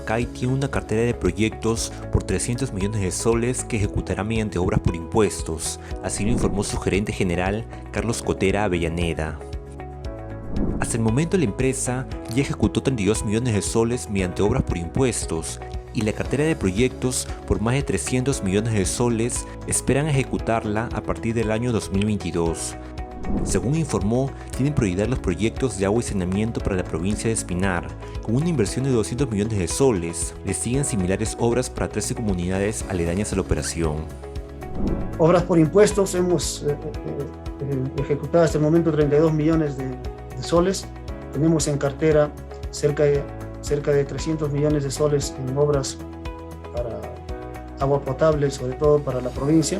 Boracay tiene una cartera de proyectos por 300 millones de soles que ejecutará mediante obras por impuestos, así lo informó su gerente general, Carlos Cotera Avellaneda. Hasta el momento la empresa ya ejecutó 32 millones de soles mediante obras por impuestos y la cartera de proyectos por más de 300 millones de soles esperan ejecutarla a partir del año 2022. Según informó, tienen prioridad los proyectos de agua y saneamiento para la provincia de Espinar, con una inversión de 200 millones de soles. Le siguen similares obras para 13 comunidades aledañas a la operación. Obras por impuestos, hemos ejecutado hasta el momento 32 millones de soles. Tenemos en cartera cerca de 300 millones de soles en obras para agua potable, sobre todo para la provincia,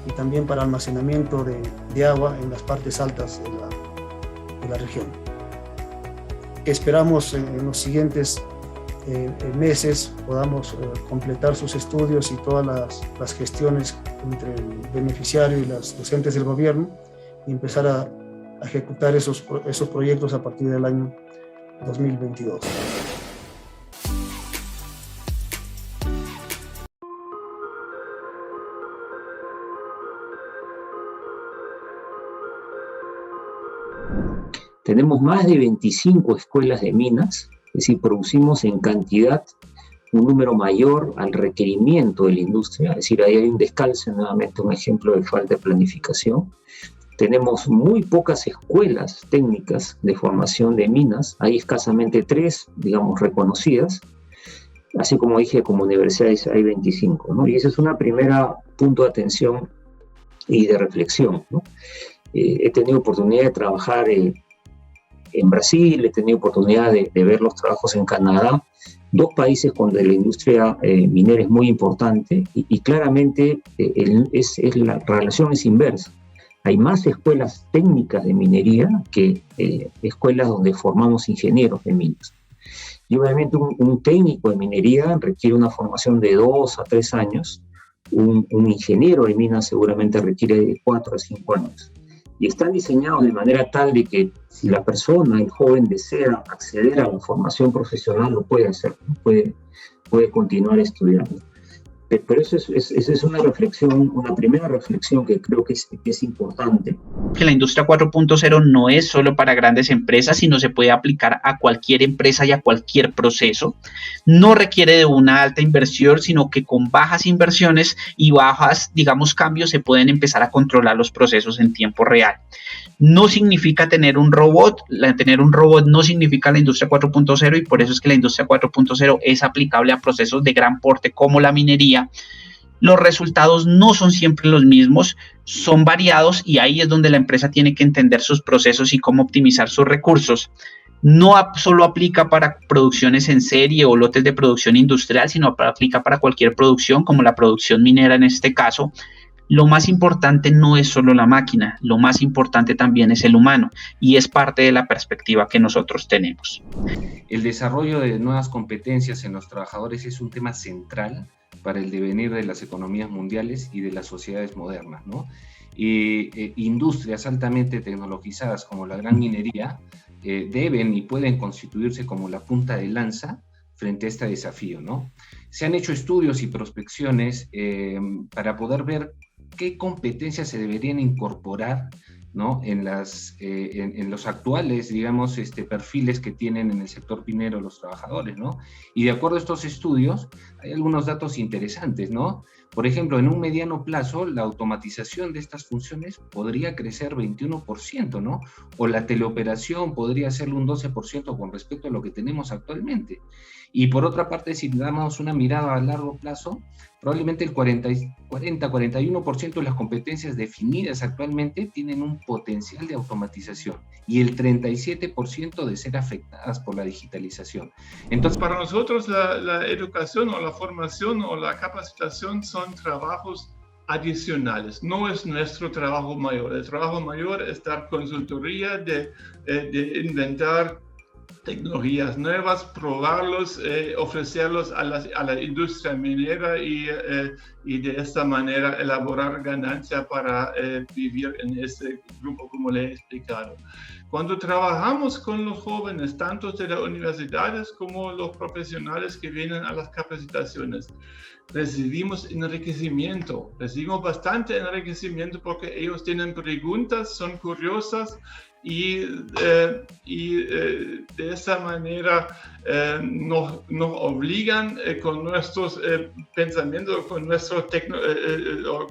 y también para almacenamiento de agua en las partes altas de la región. Esperamos en los siguientes meses podamos completar sus estudios y todas las gestiones entre el beneficiario y los entes del gobierno y empezar a ejecutar esos proyectos a partir del año 2022. Tenemos más de 25 escuelas de minas, es decir, producimos en cantidad un número mayor al requerimiento de la industria, es decir, ahí hay un descalce, nuevamente un ejemplo de falta de planificación. Tenemos muy pocas escuelas técnicas de formación de minas, hay escasamente 3, digamos, reconocidas, así como dije, como universidades hay 25, ¿no? Y ese es un primer punto de atención y de reflexión, ¿no? He tenido oportunidad de trabajar en Brasil, he tenido oportunidad de ver los trabajos en Canadá, 2 países donde la industria minera es muy importante y claramente la relación es inversa. Hay más escuelas técnicas de minería que escuelas donde formamos ingenieros de minas. Y obviamente un técnico de minería requiere una formación de 2 a 3 años, un ingeniero de minas seguramente requiere de 4 a 5 años. Y están diseñados de manera tal de que si la persona, el joven, desea acceder a la formación profesional, lo puede hacer, puede continuar estudiando. Pero esa es una reflexión, una primera reflexión que creo que es importante. Que la industria 4.0 no es solo para grandes empresas, sino se puede aplicar a cualquier empresa y a cualquier proceso. No requiere de una alta inversión, sino que con bajas inversiones y bajas, digamos, cambios se pueden empezar a controlar los procesos en tiempo real. No significa tener un robot no significa la industria 4.0 y por eso es que la industria 4.0 es aplicable a procesos de gran porte como la minería. Los resultados no son siempre los mismos, son variados y ahí es donde la empresa tiene que entender sus procesos y cómo optimizar sus recursos. No solo aplica para producciones en serie o lotes de producción industrial, sino aplica para cualquier producción como la producción minera en este caso. Lo más importante no es solo la máquina, lo más importante también es el humano y es parte de la perspectiva que nosotros tenemos. El desarrollo de nuevas competencias en los trabajadores es un tema central para el devenir de las economías mundiales y de las sociedades modernas, ¿no? Industrias altamente tecnologizadas como la gran minería deben y pueden constituirse como la punta de lanza frente a este desafío, ¿no? Se han hecho estudios y prospecciones para poder ver qué competencias se deberían incorporar, ¿no? en los actuales, digamos, perfiles que tienen en el sector minero los trabajadores, ¿no? Y de acuerdo a estos estudios, hay algunos datos interesantes, ¿no? Por ejemplo, en un mediano plazo, la automatización de estas funciones podría crecer 21%, ¿no? O la teleoperación podría hacerlo un 12% con respecto a lo que tenemos actualmente. Y por otra parte, si damos una mirada a largo plazo, probablemente el 40-41% de las competencias definidas actualmente tienen un potencial de automatización y el 37% de ser afectadas por la digitalización. Entonces, para nosotros la educación o la formación o la capacitación son trabajos adicionales, no es nuestro trabajo mayor. El trabajo mayor es dar consultoría, de inventar tecnologías nuevas, probarlos, ofrecerlos a la industria minera y de esta manera elaborar ganancia para vivir en este grupo, como le he explicado. Cuando trabajamos con los jóvenes, tanto de las universidades como los profesionales que vienen a las capacitaciones, recibimos bastante enriquecimiento porque ellos tienen preguntas, son curiosas y de esa manera nos obligan con nuestros pensamientos, con nuestros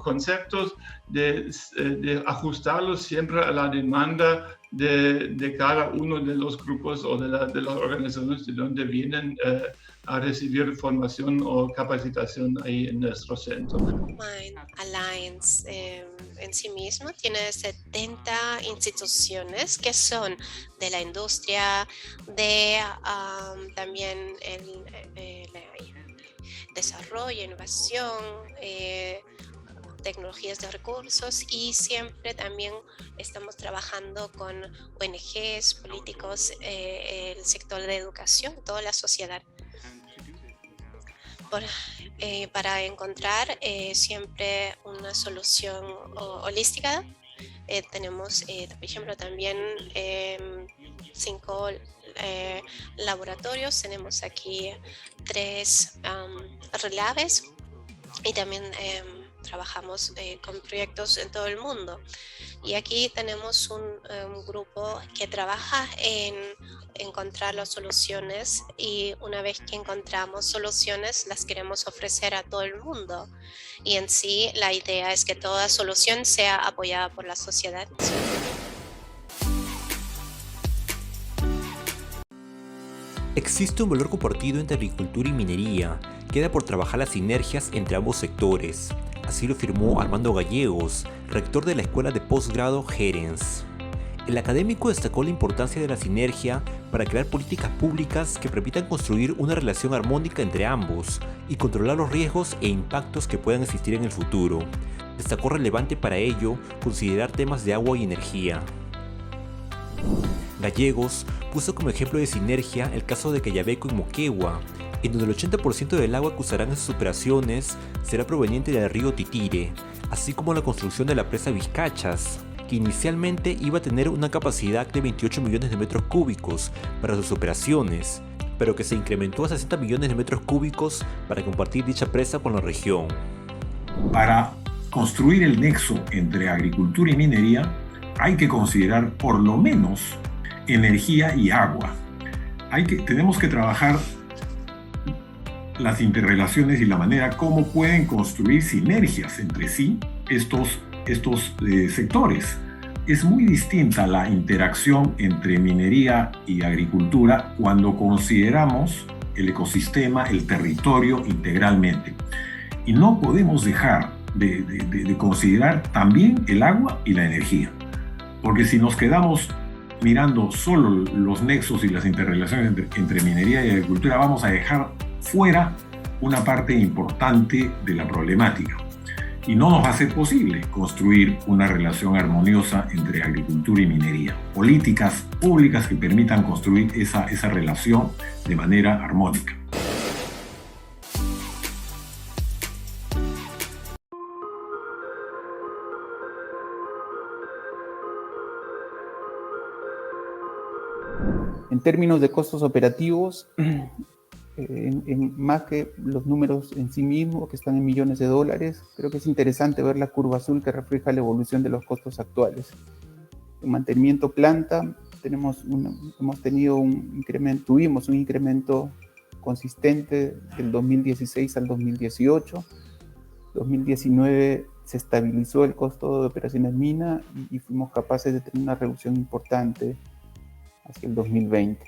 conceptos de ajustarlos siempre a la demanda de cada uno de los grupos o de las organizaciones de donde vienen a recibir formación o capacitación ahí en nuestro centro. Mind Alliance en sí mismo tiene 70 instituciones que son de la industria, de también el desarrollo, innovación, tecnologías de recursos, y siempre también estamos trabajando con ONGs, políticos, el sector de educación, toda la sociedad. Para encontrar siempre una solución holística. Tenemos, por ejemplo, también 5 laboratorios. Tenemos aquí 3 relaves y también trabajamos con proyectos en todo el mundo. Y aquí tenemos un grupo que trabaja en encontrar las soluciones, y una vez que encontramos soluciones las queremos ofrecer a todo el mundo. Y en sí la idea es que toda solución sea apoyada por la sociedad. Existe un valor compartido entre agricultura y minería. Queda por trabajar las sinergias entre ambos sectores. Así lo afirmó Armando Gallegos, rector de la Escuela de Postgrado Gerens. El académico destacó la importancia de la sinergia para crear políticas públicas que permitan construir una relación armónica entre ambos y controlar los riesgos e impactos que puedan existir en el futuro. Destacó relevante para ello considerar temas de agua y energía. Gallegos puso como ejemplo de sinergia el caso de Cayabeco y Moquegua, en donde el 80% del agua que usarán en sus operaciones será proveniente del río Titire, así como la construcción de la presa Vizcachas, que inicialmente iba a tener una capacidad de 28 millones de metros cúbicos para sus operaciones, pero que se incrementó a 60 millones de metros cúbicos para compartir dicha presa con la región. Para construir el nexo entre agricultura y minería, hay que considerar por lo menos energía y agua. Tenemos que trabajar las interrelaciones y la manera como pueden construir sinergias entre sí estos sectores. Es muy distinta la interacción entre minería y agricultura cuando consideramos el ecosistema, el territorio integralmente. Y no podemos dejar de considerar también el agua y la energía, porque si nos quedamos mirando solo los nexos y las interrelaciones entre minería y agricultura, vamos a dejar fuera una parte importante de la problemática. Y no nos va a ser posible construir una relación armoniosa entre agricultura y minería. Políticas públicas que permitan construir esa relación de manera armónica. En términos de costos operativos, más que los números en sí mismos, que están en millones de dólares, creo que es interesante ver la curva azul que refleja la evolución de los costos actuales. En mantenimiento planta tuvimos un incremento consistente del 2016 al 2018. 2019 se estabilizó el costo de operaciones mina y fuimos capaces de tener una reducción importante hacia el 2020.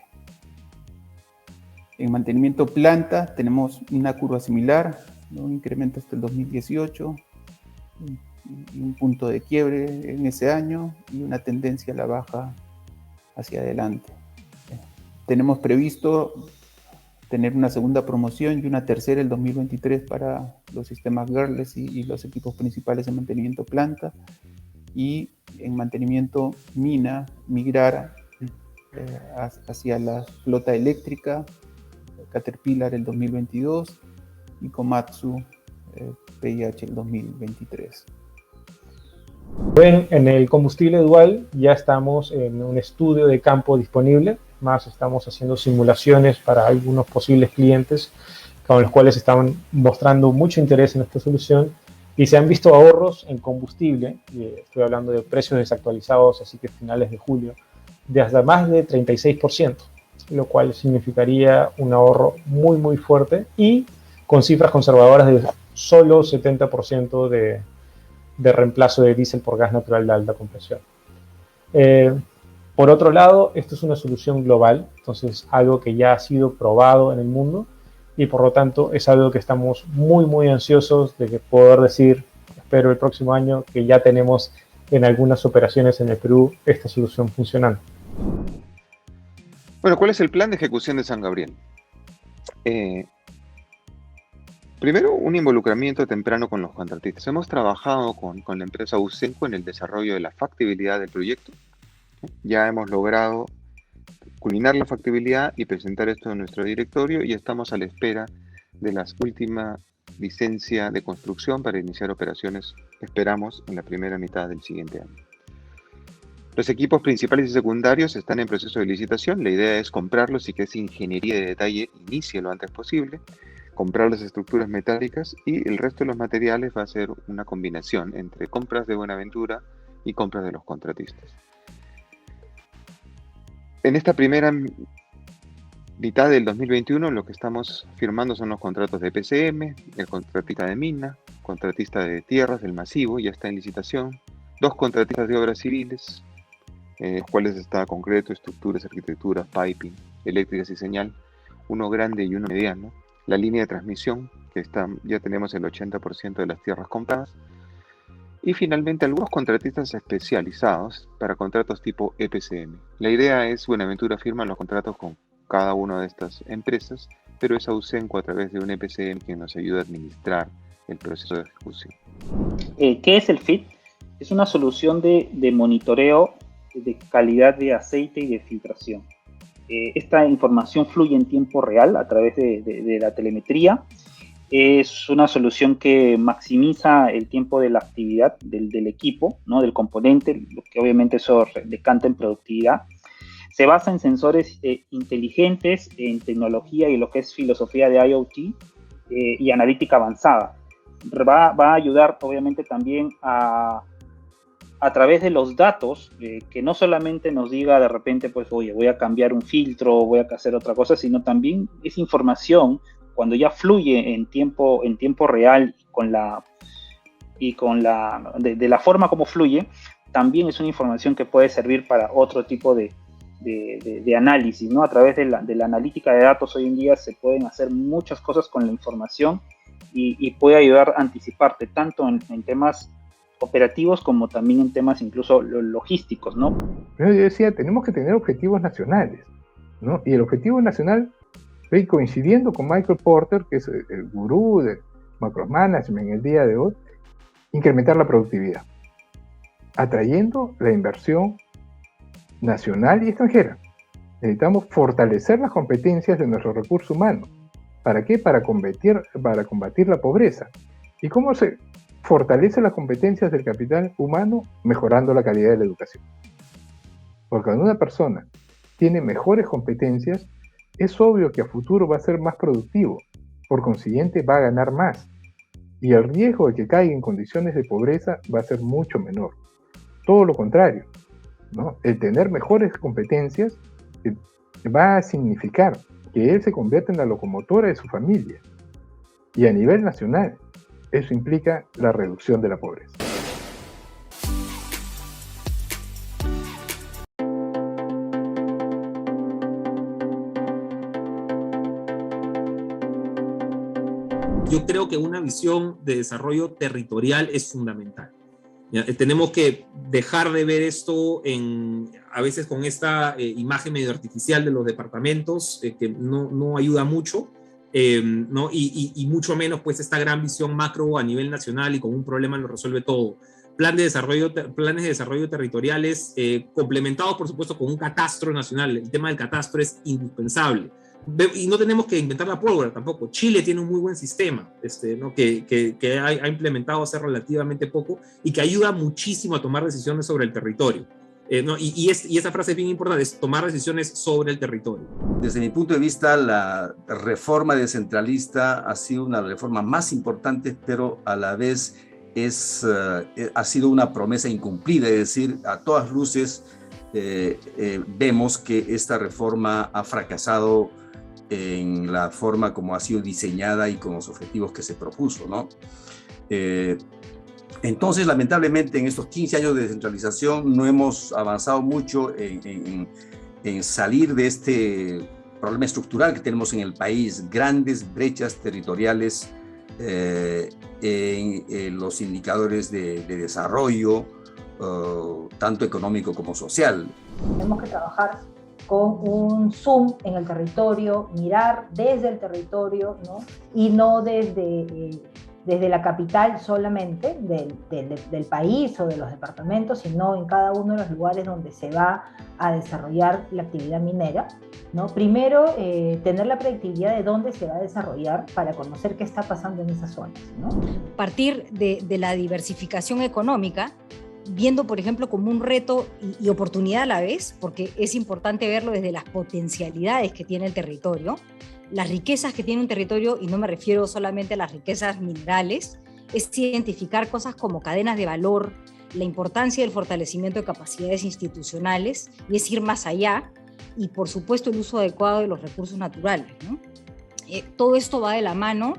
En mantenimiento planta tenemos una curva similar, ¿no? Un incremento hasta el 2018, un punto de quiebre en ese año y una tendencia a la baja hacia adelante. Tenemos previsto tener una segunda promoción y una tercera el 2023 para los sistemas Girless y los equipos principales en mantenimiento planta, y en mantenimiento mina migrar hacia la flota eléctrica, Caterpillar el 2022 y Komatsu PIH el 2023. En el combustible dual ya estamos en un estudio de campo disponible, más estamos haciendo simulaciones para algunos posibles clientes con los cuales están mostrando mucho interés en esta solución y se han visto ahorros en combustible, estoy hablando de precios desactualizados, así que finales de julio, de hasta más de 36%, lo cual significaría un ahorro muy fuerte y con cifras conservadoras de solo 70% de reemplazo de diésel por gas natural de alta compresión. Por otro lado, esto es una solución global, entonces algo que ya ha sido probado en el mundo y por lo tanto es algo que estamos muy ansiosos de poder decir, espero el próximo año, que ya tenemos en algunas operaciones en el Perú esta solución funcionando. Bueno, ¿cuál es el plan de ejecución de San Gabriel? Primero, un involucramiento temprano con los contratistas. Hemos trabajado con la empresa Usenco en el desarrollo de la factibilidad del proyecto. Ya hemos logrado culminar la factibilidad y presentar esto en nuestro directorio y estamos a la espera de la última licencia de construcción para iniciar operaciones, esperamos, en la primera mitad del siguiente año. Los equipos principales y secundarios están en proceso de licitación. La idea es comprarlos y que esa ingeniería de detalle inicie lo antes posible, comprar las estructuras metálicas y el resto de los materiales va a ser una combinación entre compras de Buenaventura y compras de los contratistas. En esta primera mitad del 2021 lo que estamos firmando son los contratos de PCM, el contratista de mina, contratista de tierras, del masivo, ya está en licitación, 2 contratistas de obras civiles, los cuales está concreto, estructuras, arquitecturas, piping, eléctricas y señal, uno grande y uno mediano, la línea de transmisión, que ya tenemos el 80% de las tierras compradas, y finalmente algunos contratistas especializados para contratos tipo EPCM. La idea es, Buenaventura firma los contratos con cada una de estas empresas, pero es Ausenco a través de un EPCM quien nos ayuda a administrar el proceso de ejecución. ¿Qué es el FIT? Es una solución de monitoreo de calidad de aceite y de filtración. Esta información fluye en tiempo real a través de la telemetría. Es una solución que maximiza el tiempo de la actividad del equipo, ¿no? Del componente, lo que obviamente eso decanta en productividad. Se basa en sensores inteligentes, en tecnología y lo que es filosofía de IoT y analítica avanzada. Va a ayudar obviamente también a través de los datos, que no solamente nos diga de repente, pues, oye, voy a cambiar un filtro, voy a hacer otra cosa, sino también es información cuando ya fluye en tiempo real de la forma como fluye, también es una información que puede servir para otro tipo de análisis, ¿no? A través de la analítica de datos hoy en día se pueden hacer muchas cosas con la información y puede ayudar a anticiparte tanto en temas operativos como también en temas incluso logísticos, ¿no? Yo decía, tenemos que tener objetivos nacionales, ¿no? Y el objetivo nacional, coincidiendo con Michael Porter, que es el gurú de macromanagement en el día de hoy, incrementar la productividad, atrayendo la inversión nacional y extranjera. Necesitamos fortalecer las competencias de nuestro recurso humano. ¿Para qué? Para combatir la pobreza. ¿Y cómo se fortalece las competencias del capital humano? Mejorando la calidad de la educación. Porque cuando una persona tiene mejores competencias, es obvio que a futuro va a ser más productivo, por consiguiente va a ganar más, y el riesgo de que caiga en condiciones de pobreza va a ser mucho menor. Todo lo contrario, ¿no? El tener mejores competencias va a significar que él se convierta en la locomotora de su familia, y a nivel nacional, eso implica la reducción de la pobreza. Yo creo que una visión de desarrollo territorial es fundamental. Tenemos que dejar de ver esto a veces con esta imagen medio artificial de los departamentos, que no ayuda mucho, ¿no? Y mucho menos pues esta gran visión macro a nivel nacional y con un problema lo resuelve todo. planes de desarrollo territoriales complementados, por supuesto, con un catastro nacional. El tema del catastro es indispensable. Y no tenemos que inventar la pólvora tampoco. Chile tiene un muy buen sistema, ¿no? que ha implementado hace relativamente poco y que ayuda muchísimo a tomar decisiones sobre el territorio. ¿No? Y esa frase es bien importante, es tomar decisiones sobre el territorio. Desde mi punto de vista, la reforma descentralista ha sido una reforma más importante, pero a la vez ha sido una promesa incumplida, es decir, a todas luces vemos que esta reforma ha fracasado en la forma como ha sido diseñada y con los objetivos que se propuso, ¿no? Entonces, lamentablemente, en estos 15 años de descentralización no hemos avanzado mucho en salir de este problema estructural que tenemos en el país, grandes brechas territoriales en los indicadores de desarrollo, tanto económico como social. Tenemos que trabajar con un zoom en el territorio, mirar desde el territorio, ¿no? Y no desde la capital solamente del país o de los departamentos, sino en cada uno de los lugares donde se va a desarrollar la actividad minera, ¿no? Primero, tener la predictibilidad de dónde se va a desarrollar para conocer qué está pasando en esas zonas, ¿no? Partir de la diversificación económica, viendo, por ejemplo, como un reto y oportunidad a la vez, porque es importante verlo desde las potencialidades que tiene el territorio, las riquezas que tiene un territorio, y no me refiero solamente a las riquezas minerales, es identificar cosas como cadenas de valor, la importancia del fortalecimiento de capacidades institucionales, y es ir más allá, y por supuesto el uso adecuado de los recursos naturales, ¿no? Todo esto va de la mano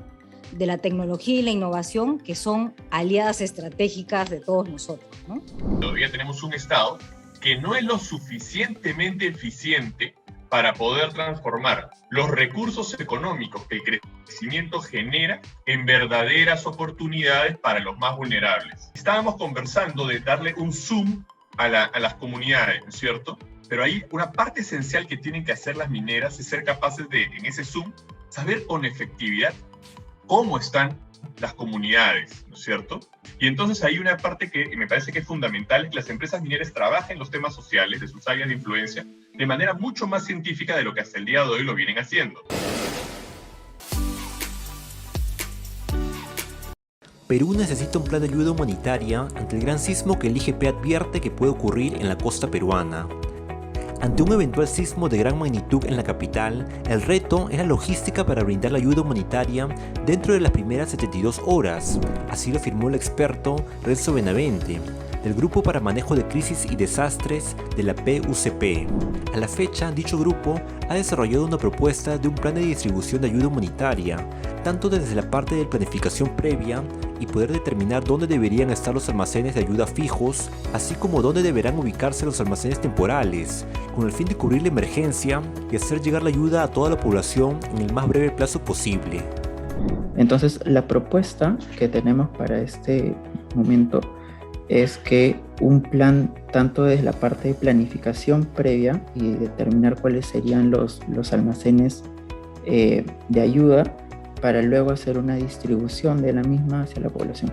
de la tecnología y la innovación, que son aliadas estratégicas de todos nosotros, ¿no? Todavía tenemos un Estado que no es lo suficientemente eficiente para poder transformar los recursos económicos que el crecimiento genera en verdaderas oportunidades para los más vulnerables. Estábamos conversando de darle un zoom a las comunidades, ¿no es cierto? Pero hay una parte esencial que tienen que hacer las mineras, es ser capaces de, en ese zoom, saber con efectividad cómo están las comunidades, ¿no es cierto? Y entonces hay una parte que me parece que es fundamental, es que las empresas mineras trabajen los temas sociales de sus áreas de influencia de manera mucho más científica de lo que hasta el día de hoy lo vienen haciendo. Perú necesita un plan de ayuda humanitaria ante el gran sismo que el IGP advierte que puede ocurrir en la costa peruana. Ante un eventual sismo de gran magnitud en la capital, el reto es la logística para brindar la ayuda humanitaria dentro de las primeras 72 horas, así lo afirmó el experto Renzo Benavente, del Grupo para Manejo de Crisis y Desastres de la PUCP. A la fecha, dicho grupo ha desarrollado una propuesta de un plan de distribución de ayuda humanitaria, tanto desde la parte de planificación previa y poder determinar dónde deberían estar los almacenes de ayuda fijos, así como dónde deberán ubicarse los almacenes temporales, con el fin de cubrir la emergencia y hacer llegar la ayuda a toda la población en el más breve plazo posible. Entonces, la propuesta que tenemos para este momento es que un plan, tanto desde la parte de planificación previa y determinar cuáles serían los almacenes de ayuda, para luego hacer una distribución de la misma hacia la población.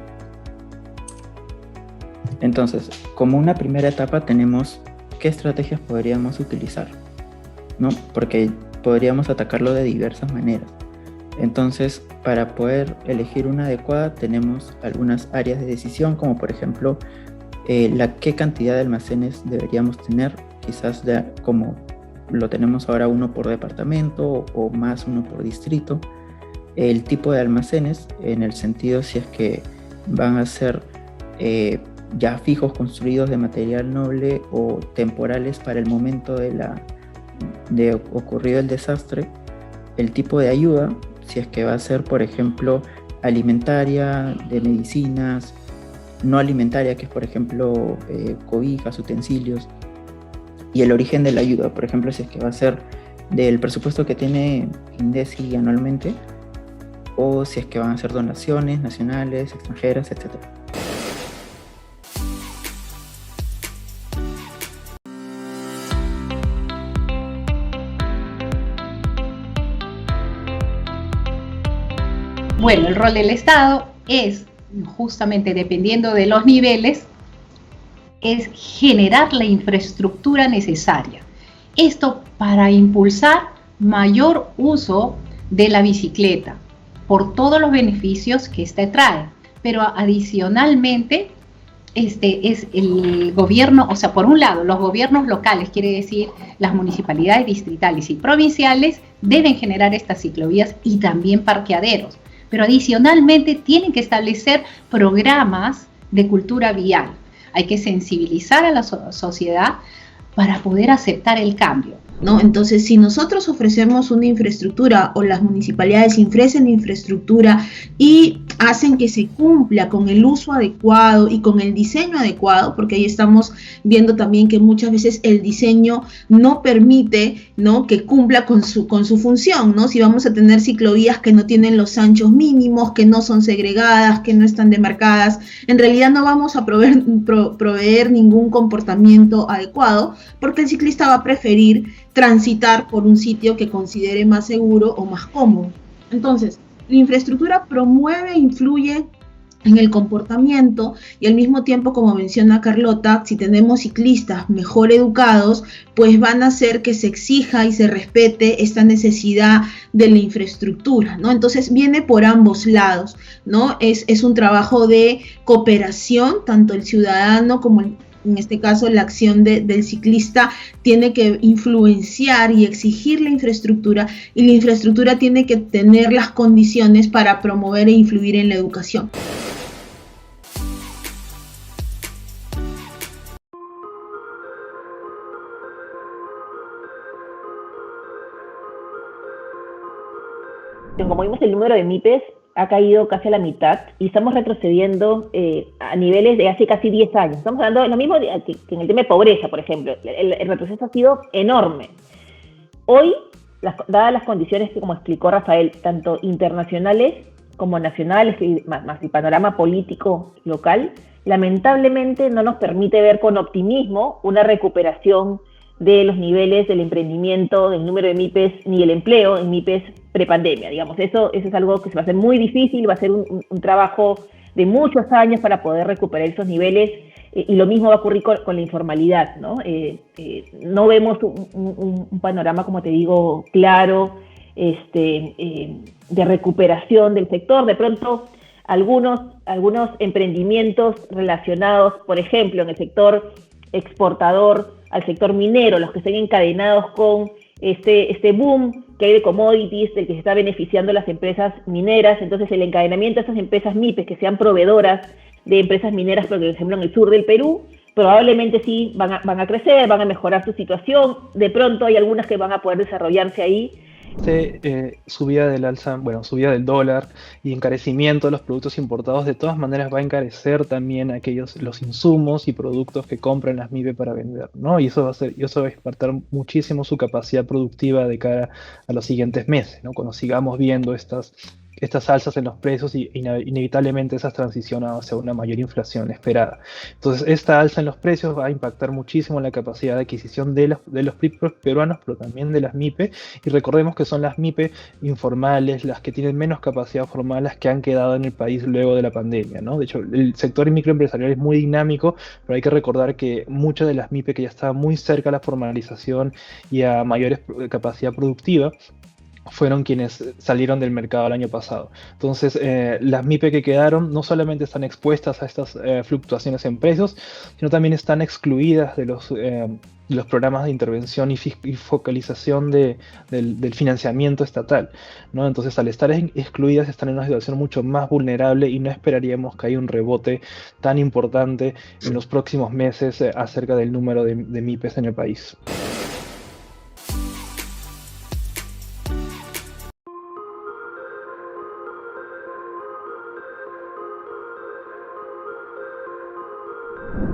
Entonces, como una primera etapa tenemos qué estrategias podríamos utilizar, ¿no? Porque podríamos atacarlo de diversas maneras. Entonces, para poder elegir una adecuada, tenemos algunas áreas de decisión, como por ejemplo, qué cantidad de almacenes deberíamos tener, quizás como lo tenemos ahora, uno por departamento o más uno por distrito. El tipo de almacenes, en el sentido si es que van a ser ya fijos, construidos de material noble, o temporales para el momento de ocurrido el desastre. El tipo de ayuda, si es que va a ser, por ejemplo, alimentaria, de medicinas, no alimentaria, que es, por ejemplo, cobijas, utensilios. Y el origen de la ayuda, por ejemplo, si es que va a ser del presupuesto que tiene INDECI anualmente, o si es que van a ser donaciones nacionales, extranjeras, etc. Bueno, el rol del Estado es, justamente dependiendo de los niveles, es generar la infraestructura necesaria. Esto para impulsar mayor uso de la bicicleta por todos los beneficios que esta trae, pero adicionalmente es el gobierno, o sea, por un lado, los gobiernos locales, quiere decir las municipalidades distritales y provinciales, deben generar estas ciclovías y también parqueaderos, pero adicionalmente tienen que establecer programas de cultura vial. Hay que sensibilizar a la sociedad para poder aceptar el cambio, ¿no? Entonces, si nosotros ofrecemos una infraestructura o las municipalidades ofrecen infraestructura y hacen que se cumpla con el uso adecuado y con el diseño adecuado, porque ahí estamos viendo también que muchas veces el diseño no permite, ¿no?, que cumpla con su función, ¿no? Si vamos a tener ciclovías que no tienen los anchos mínimos, que no son segregadas, que no están demarcadas, en realidad no vamos a proveer ningún comportamiento adecuado, porque el ciclista va a preferir transitar por un sitio que considere más seguro o más cómodo. Entonces, la infraestructura promueve e influye en el comportamiento y al mismo tiempo, como menciona Carlota, si tenemos ciclistas mejor educados, pues van a hacer que se exija y se respete esta necesidad de la infraestructura, ¿no? Entonces viene por ambos lados, ¿no? Es un trabajo de cooperación, tanto el ciudadano como en este caso la acción del ciclista tiene que influenciar y exigir la infraestructura, y la infraestructura tiene que tener las condiciones para promover e influir en la educación. Como vimos, el número de MIPES ha caído casi a la mitad y estamos retrocediendo a niveles de hace casi 10 años. Estamos hablando de lo mismo que en el tema de pobreza, por ejemplo. El retroceso ha sido enorme. Hoy, dadas las condiciones que, como explicó Rafael, tanto internacionales como nacionales, más el panorama político local, lamentablemente no nos permite ver con optimismo una recuperación de los niveles del emprendimiento, del número de MIPES, ni el empleo en MIPES prepandemia, digamos. Eso es algo que se va a hacer muy difícil, va a ser un trabajo de muchos años para poder recuperar esos niveles, y lo mismo va a ocurrir con la informalidad, ¿no? No vemos un panorama, como te digo, claro, de recuperación del sector. De pronto, algunos emprendimientos relacionados, por ejemplo, en el sector exportador, al sector minero, los que estén encadenados con este boom que hay de commodities, del que se está beneficiando las empresas mineras. Entonces, el encadenamiento de esas empresas MIPES que sean proveedoras de empresas mineras, por ejemplo, en el sur del Perú, probablemente sí van a crecer, van a mejorar su situación. De pronto hay algunas que van a poder desarrollarse ahí. Subida del alza, bueno, subida del dólar y encarecimiento de los productos importados, de todas maneras va a encarecer también los insumos y productos que compran las MIPE para vender, ¿no? Y eso va a impactar muchísimo su capacidad productiva de cara a los siguientes meses, ¿no? Cuando sigamos viendo estas alzas en los precios y inevitablemente esas transicionan hacia una mayor inflación esperada. Entonces, esta alza en los precios va a impactar muchísimo en la capacidad de adquisición de los peruanos, pero también de las MIPE, y recordemos que son las MIPE informales, las que tienen menos capacidad formal, las que han quedado en el país luego de la pandemia, ¿no? De hecho, el sector microempresarial es muy dinámico, pero hay que recordar que muchas de las MIPE que ya estaban muy cerca a la formalización y a mayor capacidad productiva, fueron quienes salieron del mercado el año pasado. Entonces, las MIPE que quedaron no solamente están expuestas a estas fluctuaciones en precios, sino también están excluidas de los programas de intervención y focalización del financiamiento estatal, ¿no? Entonces, al estar excluidas, están en una situación mucho más vulnerable y no esperaríamos que haya un rebote tan importante en los próximos meses acerca del número de MIPEs en el país.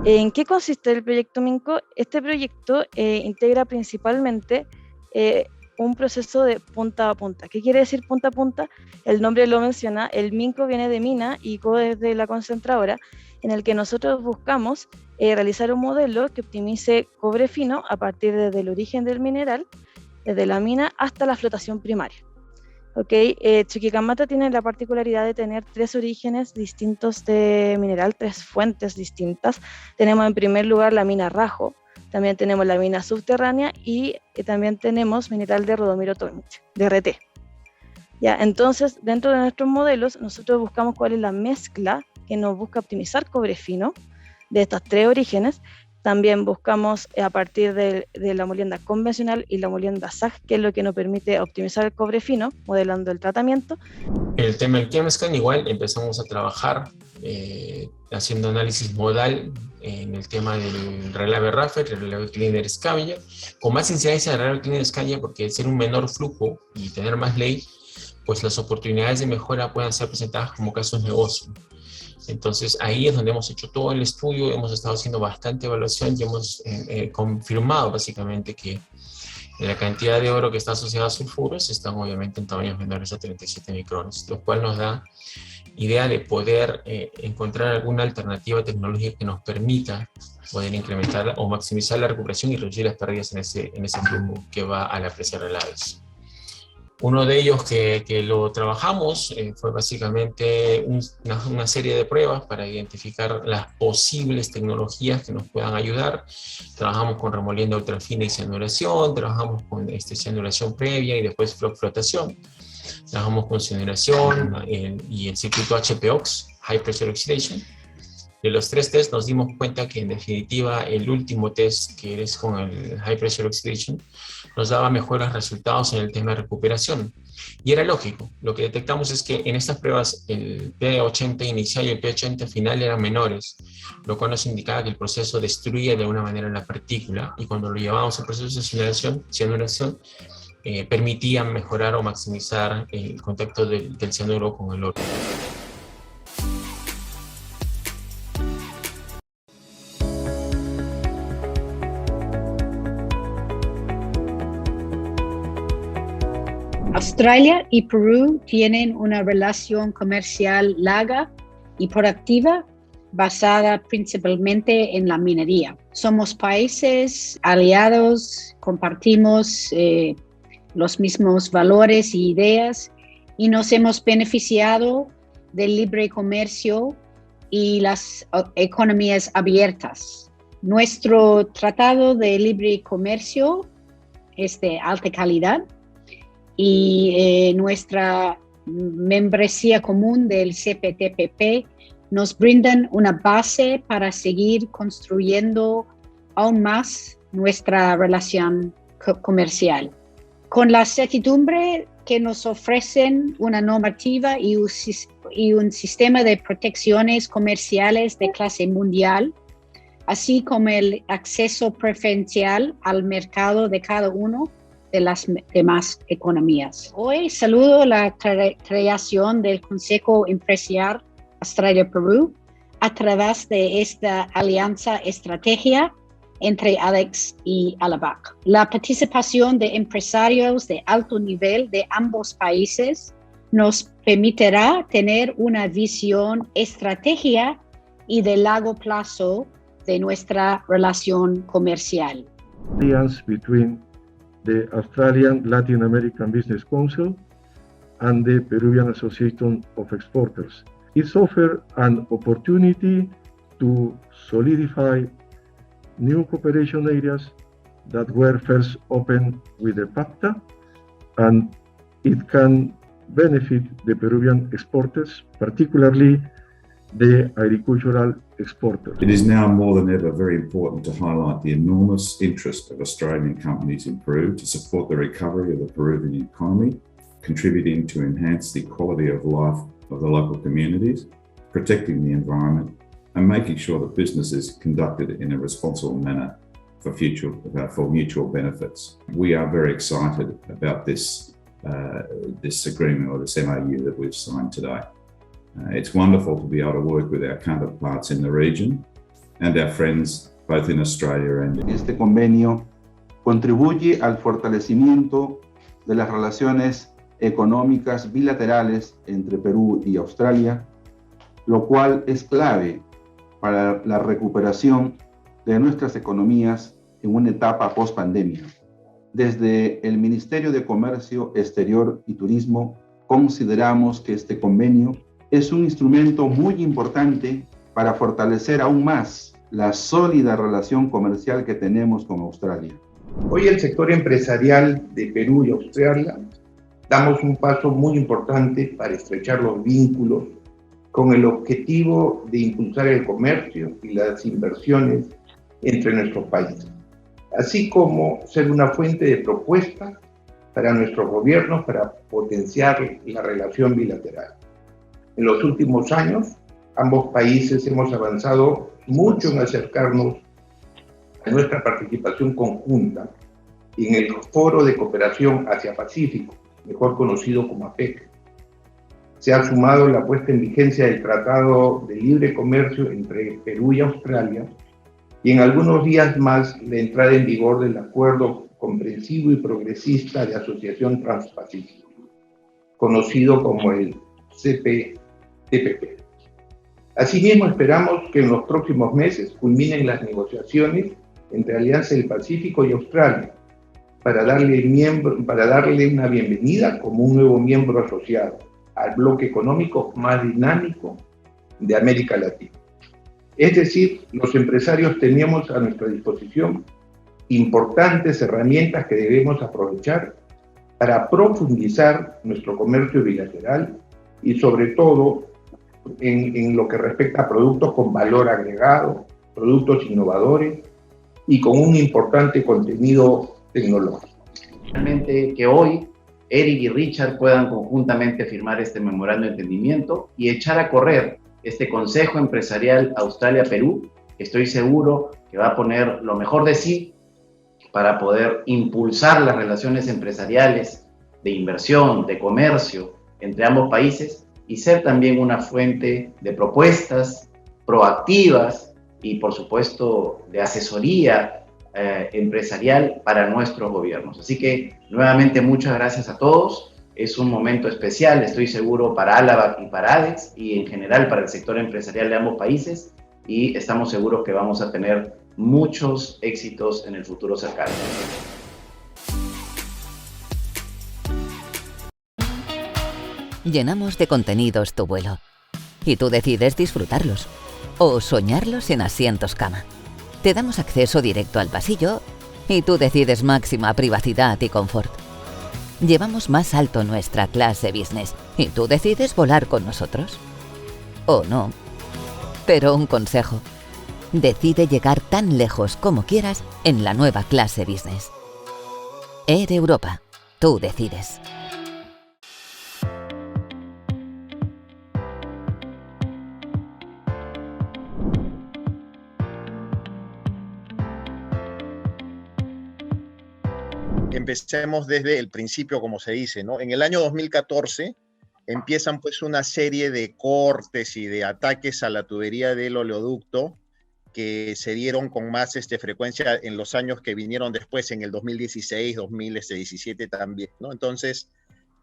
¿En qué consiste el proyecto Minco? Este proyecto integra principalmente un proceso de punta a punta. ¿Qué quiere decir punta a punta? El nombre lo menciona, el Minco viene de mina y CO es de la concentradora, en el que nosotros buscamos realizar un modelo que optimice cobre fino a partir desde el origen del mineral, desde la mina hasta la flotación primaria. Chuquicamata tiene la particularidad de tener 3 orígenes distintos de mineral, 3 fuentes distintas. Tenemos en primer lugar la mina Rajo, también tenemos la mina subterránea y también tenemos mineral de Rodomiro Tomic, DRT. Ya, entonces, dentro de nuestros modelos, nosotros buscamos cuál es la mezcla que nos busca optimizar cobre fino de estos 3 orígenes. También buscamos a partir de la molienda convencional y la molienda SAG, que es lo que nos permite optimizar el cobre fino, modelando el tratamiento. El tema del ChemScan, igual empezamos a trabajar haciendo análisis modal en el tema del relave Raffer, el relave Cleaner Scavenger, con más incidencia del relave Cleaner Scavenger, porque al ser un menor flujo y tener más ley, pues las oportunidades de mejora puedan ser presentadas como casos de negocio. Entonces ahí es donde hemos hecho todo el estudio, hemos estado haciendo bastante evaluación y hemos confirmado básicamente que la cantidad de oro que está asociada a sulfuros están obviamente en tamaños menores a 37 micrones, lo cual nos da idea de poder encontrar alguna alternativa tecnológica que nos permita poder incrementar o maximizar la recuperación y reducir las pérdidas en ese flujo que va a la presa de relaves. Uno de ellos que lo trabajamos fue básicamente una serie de pruebas para identificar las posibles tecnologías que nos puedan ayudar. Trabajamos con remolienda ultrafina y cianuración, trabajamos con cianuración previa y después flotación. Trabajamos con cianuración y el circuito HPOX, High Pressure Oxidation. De los 3 tests nos dimos cuenta que en definitiva el último test, que es con el High Pressure Oxidation, nos daba mejores resultados en el tema de recuperación. Y era lógico, lo que detectamos es que en estas pruebas el P80 inicial y el P80 final eran menores, lo cual nos indicaba que el proceso destruía de alguna manera la partícula, y cuando lo llevábamos al proceso de cianuración, permitían mejorar o maximizar el contacto del cianuro con el oro. Australia y Perú tienen una relación comercial larga y productiva basada principalmente en la minería. Somos países aliados, compartimos los mismos valores y ideas y nos hemos beneficiado del libre comercio y las economías abiertas. Nuestro tratado de libre comercio es de alta calidad y nuestra membresía común del CPTPP nos brindan una base para seguir construyendo aún más nuestra relación comercial. Con la certidumbre que nos ofrecen una normativa y un sistema de protecciones comerciales de clase mundial, así como el acceso preferencial al mercado de cada uno de las demás economías. Hoy saludo la creación del Consejo Empresarial Australia-Perú a través de esta alianza estratégica entre ALEX y ALABAC. La participación de empresarios de alto nivel de ambos países nos permitirá tener una visión estratégica y de largo plazo de nuestra relación comercial. Alliance between the Australian Latin American Business Council and the Peruvian Association of Exporters. It offers an opportunity to solidify new cooperation areas that were first opened with the PACTA, and it can benefit the Peruvian exporters, particularly the agricultural exporters. It is now more than ever very important to highlight the enormous interest of Australian companies in Peru to support the recovery of the Peruvian economy, contributing to enhance the quality of life of the local communities, protecting the environment, and making sure that business is conducted in a responsible manner for mutual benefits. We are very excited about this agreement or this MOU that we've signed today. It's wonderful to be able to work with our counterparts in the region and our friends both in Australia and... Este convenio contribuye al fortalecimiento de las relaciones económicas bilaterales entre Perú y Australia, lo cual es clave para la recuperación de nuestras economías en una etapa post-pandemia. Desde el Ministerio de Comercio Exterior y Turismo consideramos que este convenio es un instrumento muy importante para fortalecer aún más la sólida relación comercial que tenemos con Australia. Hoy el sector empresarial de Perú y Australia damos un paso muy importante para estrechar los vínculos con el objetivo de impulsar el comercio y las inversiones entre nuestros países, así como ser una fuente de propuestas para nuestros gobiernos para potenciar la relación bilateral. En los últimos años, ambos países hemos avanzado mucho en acercarnos a nuestra participación conjunta en el Foro de Cooperación Asia-Pacífico, mejor conocido como APEC. Se ha sumado la puesta en vigencia del Tratado de Libre Comercio entre Perú y Australia, y en algunos días más la entrada en vigor del Acuerdo Comprensivo y Progresista de Asociación Transpacífico, conocido como el CPTPP. Asimismo, esperamos que en los próximos meses culminen las negociaciones entre Alianza del Pacífico y Australia para darle una bienvenida como un nuevo miembro asociado al bloque económico más dinámico de América Latina. Es decir, los empresarios tenemos a nuestra disposición importantes herramientas que debemos aprovechar para profundizar nuestro comercio bilateral y sobre todo en lo que respecta a productos con valor agregado, productos innovadores y con un importante contenido tecnológico. Realmente que hoy Eric y Richard puedan conjuntamente firmar este memorando de entendimiento y echar a correr este Consejo Empresarial Australia-Perú, que estoy seguro que va a poner lo mejor de sí para poder impulsar las relaciones empresariales, de inversión, de comercio entre ambos países y ser también una fuente de propuestas proactivas y, por supuesto, de asesoría empresarial para nuestros gobiernos. Así que, nuevamente, muchas gracias a todos. Es un momento especial, estoy seguro, para Álava y para ADEX y en general para el sector empresarial de ambos países, y estamos seguros que vamos a tener muchos éxitos en el futuro cercano. Llenamos de contenidos tu vuelo y tú decides disfrutarlos o soñarlos en asientos cama. Te damos acceso directo al pasillo y tú decides máxima privacidad y confort. Llevamos más alto nuestra clase business y tú decides volar con nosotros. O no. Pero un consejo. Decide llegar tan lejos como quieras en la nueva clase business. Air Europa. Tú decides. Empecemos desde el principio, como se dice, ¿no? En el año 2014 empiezan pues una serie de cortes y de ataques a la tubería del oleoducto que se dieron con más frecuencia en los años que vinieron después, en el 2016, 2017 también, ¿no? Entonces,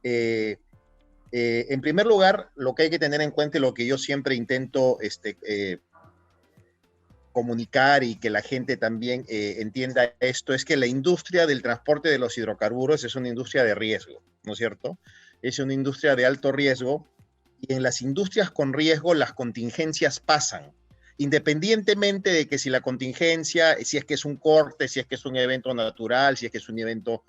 en primer lugar, lo que hay que tener en cuenta y lo que yo siempre intento comunicar y que la gente también entienda esto, es que la industria del transporte de los hidrocarburos es una industria de riesgo, ¿no es cierto? Es una industria de alto riesgo, y en las industrias con riesgo las contingencias pasan, independientemente de que si la contingencia, si es que es un corte, si es que es un evento natural, si es que es un evento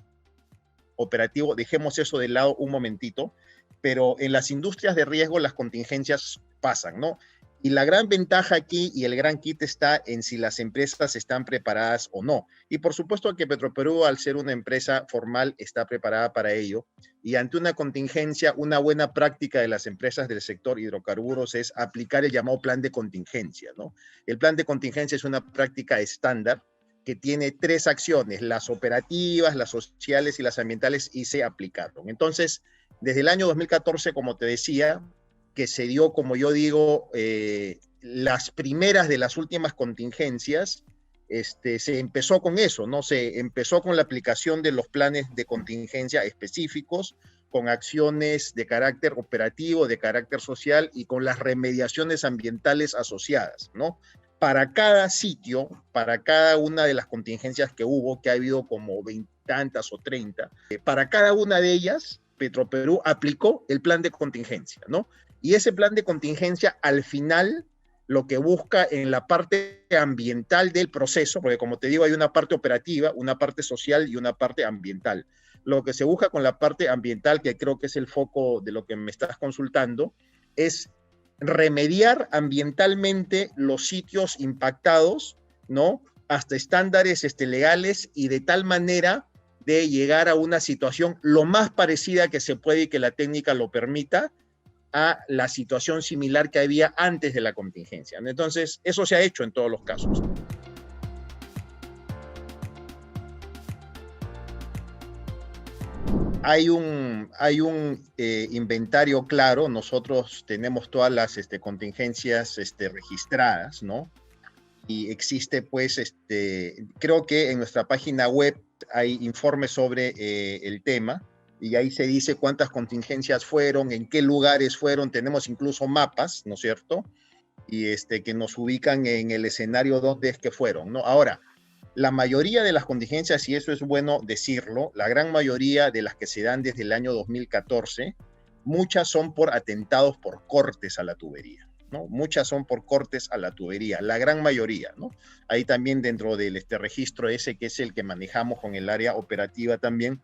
operativo, dejemos eso de lado un momentito, pero en las industrias de riesgo las contingencias pasan, ¿no? Y la gran ventaja aquí y el gran kit está en si las empresas están preparadas o no. Y por supuesto que Petroperú, al ser una empresa formal, está preparada para ello. Y ante una contingencia, una buena práctica de las empresas del sector hidrocarburos es aplicar el llamado plan de contingencia, ¿no? El plan de contingencia es una práctica estándar que tiene 3 acciones: las operativas, las sociales y las ambientales, y se aplicaron. Entonces, desde el año 2014, como te decía, que se dio, como yo digo, las primeras de las últimas contingencias, se empezó con eso, ¿no? Se empezó con la aplicación de los planes de contingencia específicos, con acciones de carácter operativo, de carácter social y con las remediaciones ambientales asociadas, ¿no? Para cada sitio, para cada una de las contingencias que hubo, que ha habido como 20 tantas o 30, para cada una de ellas, Petroperú aplicó el plan de contingencia, ¿no? Y ese plan de contingencia al final lo que busca en la parte ambiental del proceso, porque como te digo hay una parte operativa, una parte social y una parte ambiental. Lo que se busca con la parte ambiental, que creo que es el foco de lo que me estás consultando, es remediar ambientalmente los sitios impactados, ¿no? Hasta estándares legales y de tal manera de llegar a una situación lo más parecida que se puede y que la técnica lo permita a la situación similar que había antes de la contingencia. Entonces, eso se ha hecho en todos los casos. Hay un inventario claro, nosotros tenemos todas las contingencias registradas, ¿no? Y existe, pues, creo que en nuestra página web hay informes sobre el tema, y ahí se dice cuántas contingencias fueron, en qué lugares fueron, tenemos incluso mapas, ¿no es cierto? Y que nos ubican en el escenario donde es que fueron, ¿no? Ahora, la mayoría de las contingencias, y eso es bueno decirlo, la gran mayoría de las que se dan desde el año 2014, muchas son por atentados por cortes a la tubería, ¿no? Muchas son por cortes a la tubería, la gran mayoría, ¿no? Ahí también dentro del registro ese, que es el que manejamos con el área operativa también,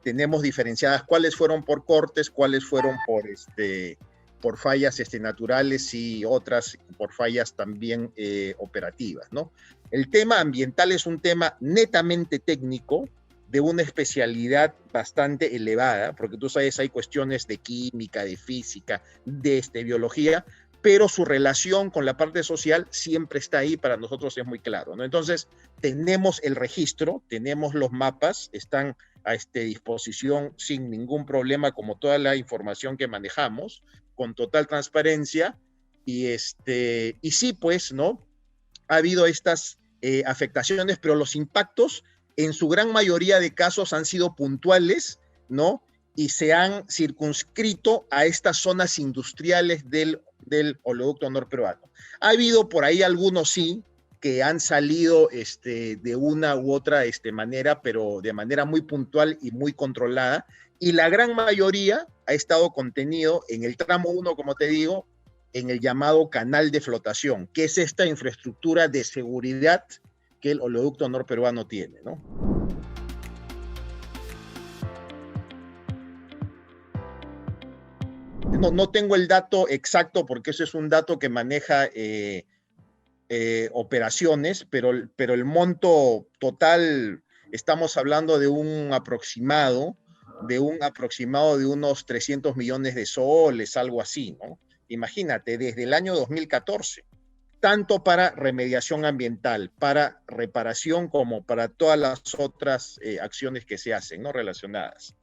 tenemos diferenciadas cuáles fueron por cortes, cuáles fueron por fallas naturales y otras por fallas también operativas, ¿no? El tema ambiental es un tema netamente técnico, de una especialidad bastante elevada, porque tú sabes, hay cuestiones de química, de física, de biología, pero su relación con la parte social siempre está ahí, para nosotros es muy claro, ¿no? Entonces, tenemos el registro, tenemos los mapas, están a disposición sin ningún problema, como toda la información que manejamos, con total transparencia, y sí, pues, ¿no? Ha habido estas afectaciones, pero los impactos en su gran mayoría de casos han sido puntuales, ¿no? Y se han circunscrito a estas zonas industriales del oleoducto norperuano. Ha habido por ahí algunos sí, que han salido de una u otra manera, pero de manera muy puntual y muy controlada, y la gran mayoría ha estado contenido en el tramo 1, como te digo, en el llamado canal de flotación, que es esta infraestructura de seguridad que el oleoducto norperuano tiene, ¿no? No tengo el dato exacto, porque eso es un dato que maneja operaciones, pero el monto total, estamos hablando de un aproximado de unos 300 millones de soles, algo así, ¿no? Imagínate, desde el año 2014, tanto para remediación ambiental, para reparación, como para todas las otras acciones que se hacen, ¿no? Relacionadas.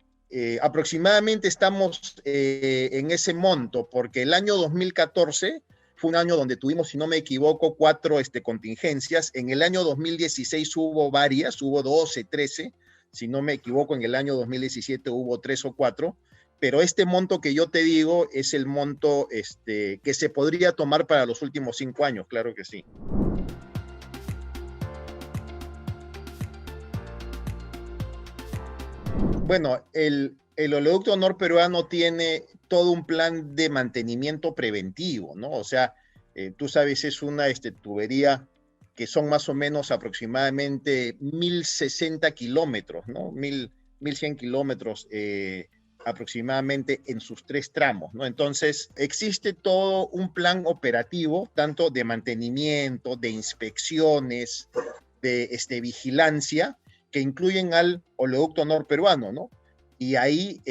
Aproximadamente estamos en ese monto, porque el año 2014 fue un año donde tuvimos, si no me equivoco, 4 contingencias. En el año 2016 hubo varias, hubo 12, 13. Si no me equivoco, en el año 2017 hubo 3 o 4. Pero este monto que yo te digo es el monto que se podría tomar para los últimos 5 años, claro que sí. Bueno, el oleoducto norperuano tiene todo un plan de mantenimiento preventivo, ¿no? O sea, tú sabes, es una tubería que son más o menos aproximadamente 1.060 kilómetros, ¿no? 1.100 kilómetros aproximadamente en sus 3 tramos, ¿no? Entonces, existe todo un plan operativo, tanto de mantenimiento, de inspecciones, de vigilancia, que incluyen al oleoducto norperuano, ¿no? Y ahí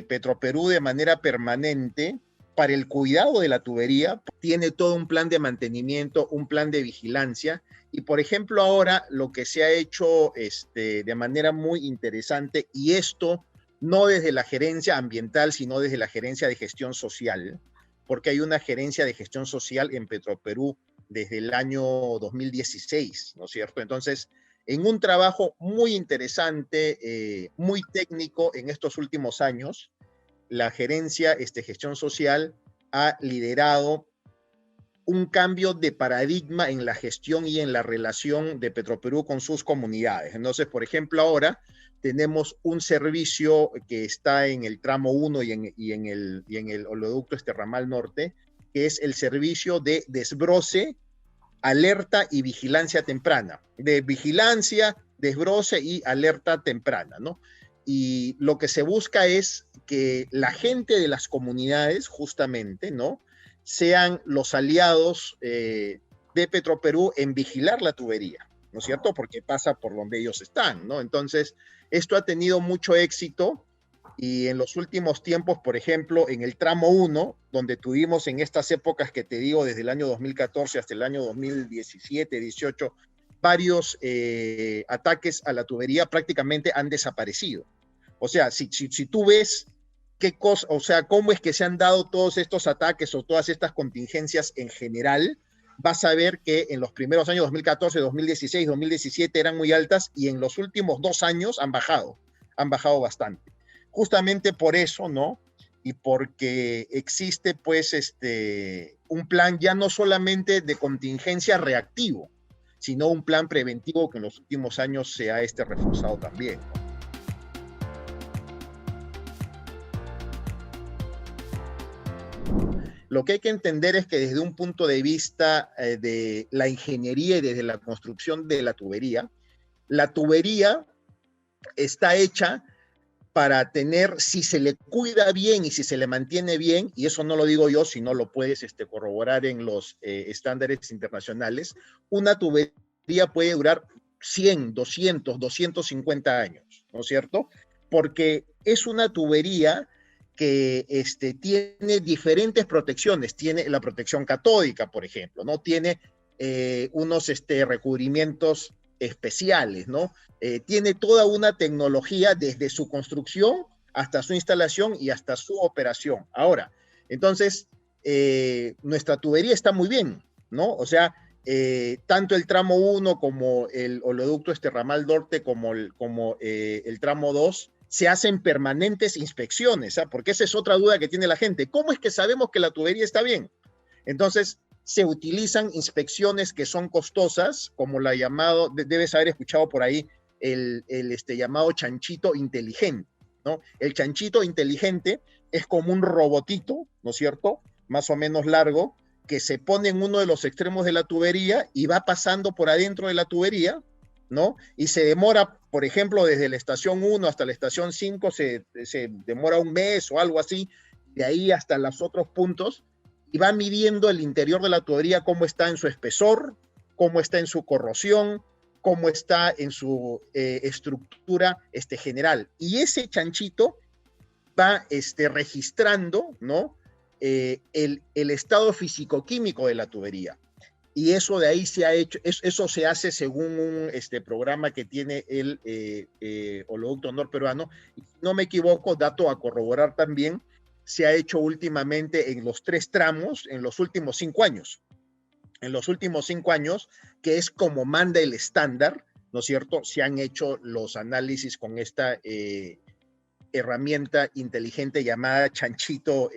Petroperú, de manera permanente, para el cuidado de la tubería, tiene todo un plan de mantenimiento, un plan de vigilancia. Y, por ejemplo, ahora lo que se ha hecho de manera muy interesante, y esto no desde la gerencia ambiental, sino desde la gerencia de gestión social, porque hay una gerencia de gestión social en Petroperú desde el año 2016, ¿no es cierto? Entonces, en un trabajo muy interesante, muy técnico en estos últimos años, la gerencia gestión social ha liderado un cambio de paradigma en la gestión y en la relación de Petroperú con sus comunidades. Entonces, por ejemplo, ahora tenemos un servicio que está en el tramo 1 y en el oleoducto ramal norte, que es el servicio de desbroce, alerta y vigilancia temprana. De vigilancia, desbroce y alerta temprana, ¿no? Y lo que se busca es que la gente de las comunidades, justamente, ¿no?, sean los aliados de Petroperú en vigilar la tubería, ¿no es cierto? Porque pasa por donde ellos están, ¿no? Entonces, esto ha tenido mucho éxito y en los últimos tiempos, por ejemplo, en el tramo 1, donde tuvimos en estas épocas que te digo, desde el año 2014 hasta el año 2017, 18, varios ataques a la tubería prácticamente han desaparecido. O sea, si tú ves qué cosa, o sea, cómo es que se han dado todos estos ataques o todas estas contingencias en general, vas a ver que en los primeros años 2014, 2016, 2017 eran muy altas y en los últimos 2 años han bajado bastante. Justamente por eso, ¿no? Y porque existe pues un plan ya no solamente de contingencia reactivo, sino un plan preventivo que en los últimos años se ha reforzado también, ¿no? Lo que hay que entender es que desde un punto de vista de la ingeniería y desde la construcción de la tubería está hecha para tener, si se le cuida bien y si se le mantiene bien, y eso no lo digo yo, sino lo puedes corroborar en los estándares internacionales, una tubería puede durar 100, 200, 250 años, ¿no es cierto? Porque es una tubería que tiene diferentes protecciones. Tiene la protección catódica, por ejemplo, ¿no? Tiene unos recubrimientos especiales, ¿no? Tiene toda una tecnología desde su construcción hasta su instalación y hasta su operación. Ahora, entonces, nuestra tubería está muy bien, ¿no? O sea, tanto el tramo 1 como el oleoducto ramal norte como el tramo 2 se hacen permanentes inspecciones, ¿ah? Porque esa es otra duda que tiene la gente. ¿Cómo es que sabemos que la tubería está bien? Entonces, se utilizan inspecciones que son costosas, como la llamado, debes haber escuchado por ahí, el llamado chanchito inteligente, ¿no? El chanchito inteligente es como un robotito, ¿no es cierto?, más o menos largo, que se pone en uno de los extremos de la tubería y va pasando por adentro de la tubería, ¿no? Y se demora, por ejemplo, desde la estación 1 hasta la estación 5, se demora un mes o algo así, de ahí hasta los otros puntos, y va midiendo el interior de la tubería, cómo está en su espesor, cómo está en su corrosión, cómo está en su estructura general. Y ese chanchito va registrando, ¿no?, el estado físico-químico de la tubería. Y eso de ahí se ha hecho, eso se hace según un programa que tiene el oleoducto norperuano. Y si no me equivoco, dato a corroborar también, se ha hecho últimamente en los 3 tramos en los últimos 5 años. En los últimos 5 años, que es como manda el estándar, ¿no es cierto?, se han hecho los análisis con esta herramienta inteligente llamada chanchito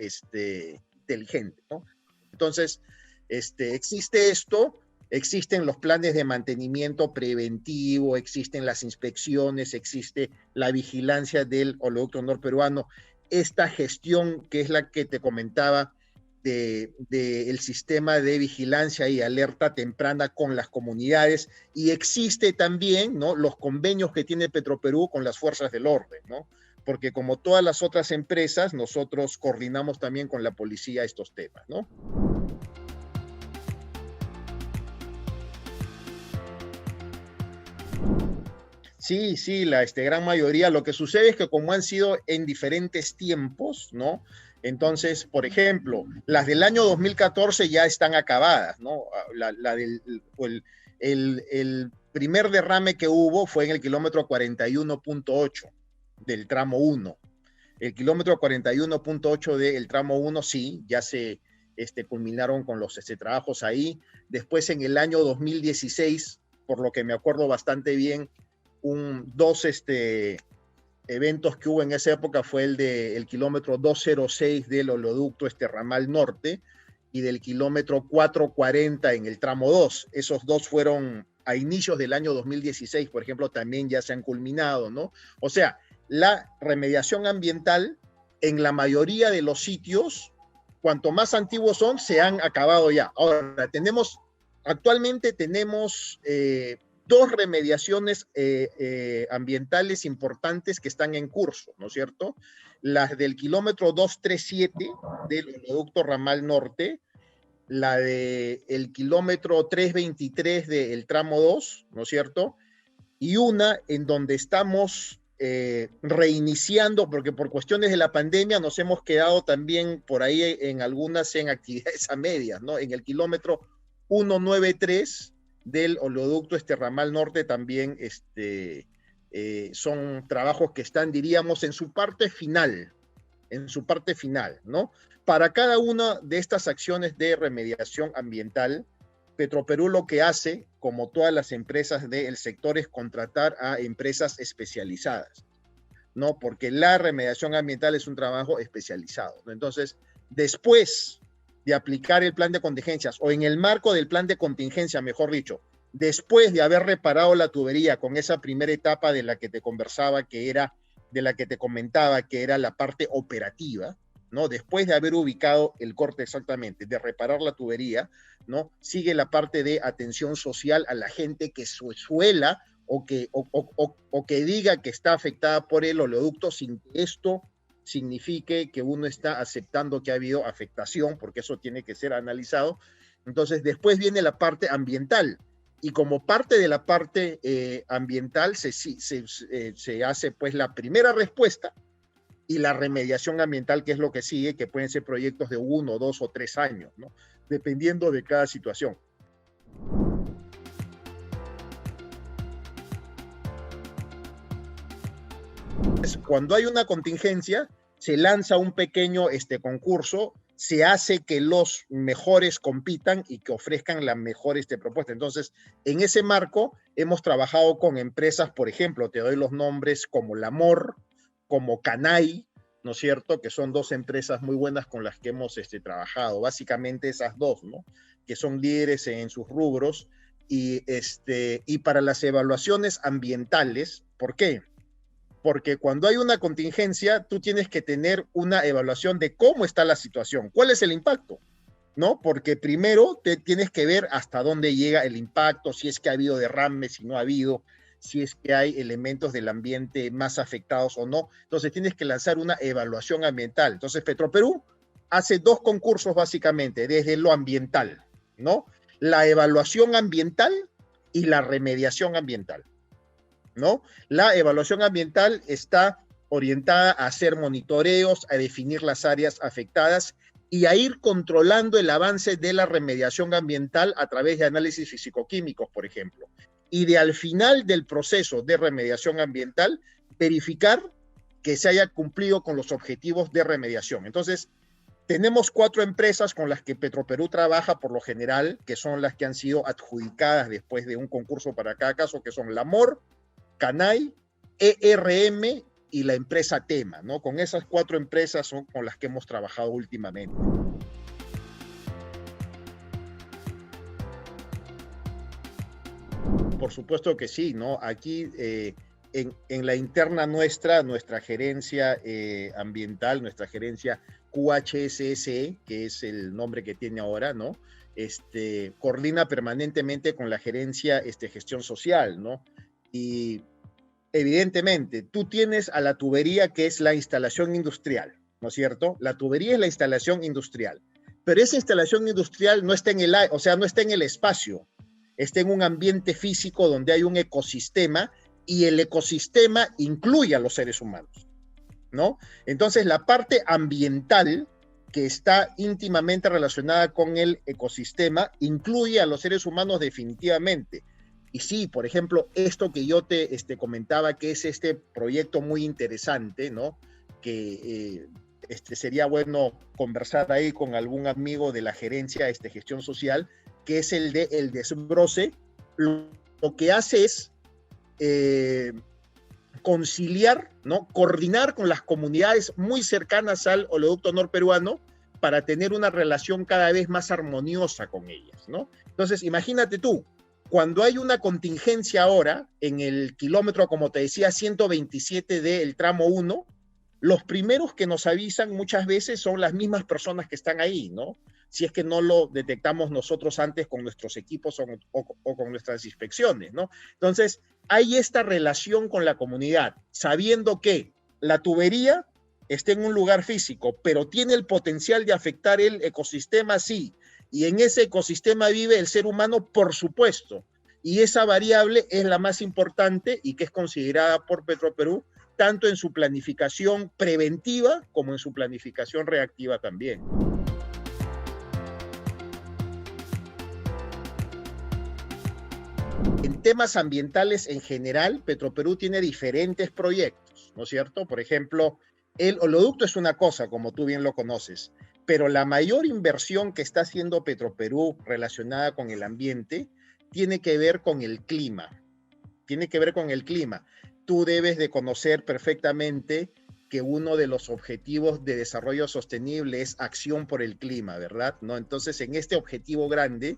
inteligente, ¿no? Entonces, existe esto, existen los planes de mantenimiento preventivo, existen las inspecciones, existe la vigilancia del oleoducto norperuano, esta gestión que es la que te comentaba del sistema de vigilancia y alerta temprana con las comunidades, y existe también, ¿no?, los convenios que tiene Petroperú con las fuerzas del orden, ¿no? Porque como todas las otras empresas, nosotros coordinamos también con la policía estos temas, ¿no? Sí, la gran mayoría. Lo que sucede es que como han sido en diferentes tiempos, ¿no? Entonces, por ejemplo, las del año 2014 ya están acabadas, ¿no? El primer derrame que hubo fue en el kilómetro 41.8 del tramo 1. El kilómetro 41.8 del tramo 1, sí, ya se culminaron con los trabajos ahí. Después, en el año 2016, por lo que me acuerdo bastante bien, dos eventos que hubo en esa época fue el kilómetro 206 del oleoducto ramal norte, y del kilómetro 440 en el tramo 2. Esos dos fueron a inicios del año 2016, por ejemplo, también ya se han culminado, ¿no? O sea, la remediación ambiental en la mayoría de los sitios, cuanto más antiguos son, se han acabado ya. Ahora, actualmente tenemos 2 remediaciones ambientales importantes que están en curso, ¿no es cierto? Las del kilómetro 237 del oleoducto Ramal Norte, la del kilómetro 323 del tramo 2, ¿no es cierto? Y una en donde estamos reiniciando, porque por cuestiones de la pandemia nos hemos quedado también por ahí en algunas en actividades a medias, ¿no? En el kilómetro 193 del oleoducto Ramal Norte también son trabajos que están, diríamos, en su parte final, ¿no? Para cada una de estas acciones de remediación ambiental, Petroperú lo que hace, como todas las empresas del sector, es contratar a empresas especializadas, ¿no? Porque la remediación ambiental es un trabajo especializado, ¿no? Entonces, después de aplicar el plan de contingencias, o en el marco del plan de contingencia, mejor dicho, después de haber reparado la tubería con esa primera etapa de la que te conversaba, de la que te comentaba, que era la parte operativa, ¿no? Después de haber ubicado el corte exactamente, de reparar la tubería, ¿no? Sigue la parte de atención social a la gente que suela o que diga que está afectada por el oleoducto, sin que esto signifique que uno está aceptando que ha habido afectación, porque eso tiene que ser analizado. Entonces, después viene la parte ambiental, y como parte de la parte ambiental se hace pues la primera respuesta y la remediación ambiental, que es lo que sigue, que pueden ser proyectos de 1, 2 o 3 años, ¿no? Dependiendo de cada situación. Cuando hay una contingencia, se lanza un pequeño concurso, se hace que los mejores compitan y que ofrezcan la mejor propuesta. Entonces, en ese marco, hemos trabajado con empresas, por ejemplo, te doy los nombres como Lamor, como Canay, ¿no es cierto? Que son 2 empresas muy buenas con las que hemos trabajado. Básicamente esas 2, ¿no? Que son líderes en sus rubros. Y para las evaluaciones ambientales, ¿por qué? Porque cuando hay una contingencia, tú tienes que tener una evaluación de cómo está la situación, cuál es el impacto, ¿no? Porque primero te tienes que ver hasta dónde llega el impacto, si es que ha habido derrames, si no ha habido, si es que hay elementos del ambiente más afectados o no. Entonces tienes que lanzar una evaluación ambiental. Entonces Petroperú hace 2 concursos básicamente, desde lo ambiental, ¿no? La evaluación ambiental y la remediación ambiental, ¿no? La evaluación ambiental está orientada a hacer monitoreos, a definir las áreas afectadas y a ir controlando el avance de la remediación ambiental a través de análisis físico-químicos, por ejemplo. Y de al final del proceso de remediación ambiental, verificar que se haya cumplido con los objetivos de remediación. Entonces, tenemos 4 empresas con las que Petroperú trabaja por lo general, que son las que han sido adjudicadas después de un concurso para cada caso, que son Lamor, Canay, ERM y la empresa Tema, ¿no? Con esas 4 empresas son con las que hemos trabajado últimamente. Por supuesto que sí, ¿no? Aquí en la interna nuestra gerencia ambiental, nuestra gerencia QHSSE, que es el nombre que tiene ahora, ¿no? Coordina permanentemente con la gerencia gestión social, ¿no? Y evidentemente, tú tienes a la tubería, que es la instalación industrial, ¿no es cierto? La tubería es la instalación industrial, pero esa instalación industrial no está en el aire, o sea, no está en el espacio, está en un ambiente físico donde hay un ecosistema y el ecosistema incluye a los seres humanos, ¿no? Entonces, la parte ambiental, que está íntimamente relacionada con el ecosistema, incluye a los seres humanos definitivamente. Y sí, por ejemplo, esto que yo te comentaba, que es este proyecto muy interesante, ¿no? Que sería bueno conversar ahí con algún amigo de la gerencia gestión social, que es el desbroce. Lo que hace es conciliar, ¿no? Coordinar con las comunidades muy cercanas al oleoducto norperuano para tener una relación cada vez más armoniosa con ellas, ¿no? Entonces, imagínate tú, cuando hay una contingencia ahora en el kilómetro, como te decía, 127 del tramo 1, los primeros que nos avisan muchas veces son las mismas personas que están ahí, ¿no? Si es que no lo detectamos nosotros antes con nuestros equipos o con nuestras inspecciones, ¿no? Entonces, hay esta relación con la comunidad, sabiendo que la tubería está en un lugar físico, pero tiene el potencial de afectar el ecosistema, sí, y en ese ecosistema vive el ser humano, por supuesto, y esa variable es la más importante y que es considerada por Petroperú tanto en su planificación preventiva como en su planificación reactiva también. En temas ambientales en general, Petroperú tiene diferentes proyectos, ¿no es cierto? Por ejemplo, el oleoducto es una cosa, como tú bien lo conoces, pero la mayor inversión que está haciendo Petroperú relacionada con el ambiente tiene que ver con el clima. Tiene que ver con el clima. Tú debes de conocer perfectamente que uno de los objetivos de desarrollo sostenible es acción por el clima, ¿verdad? ¿No? Entonces, en este objetivo grande,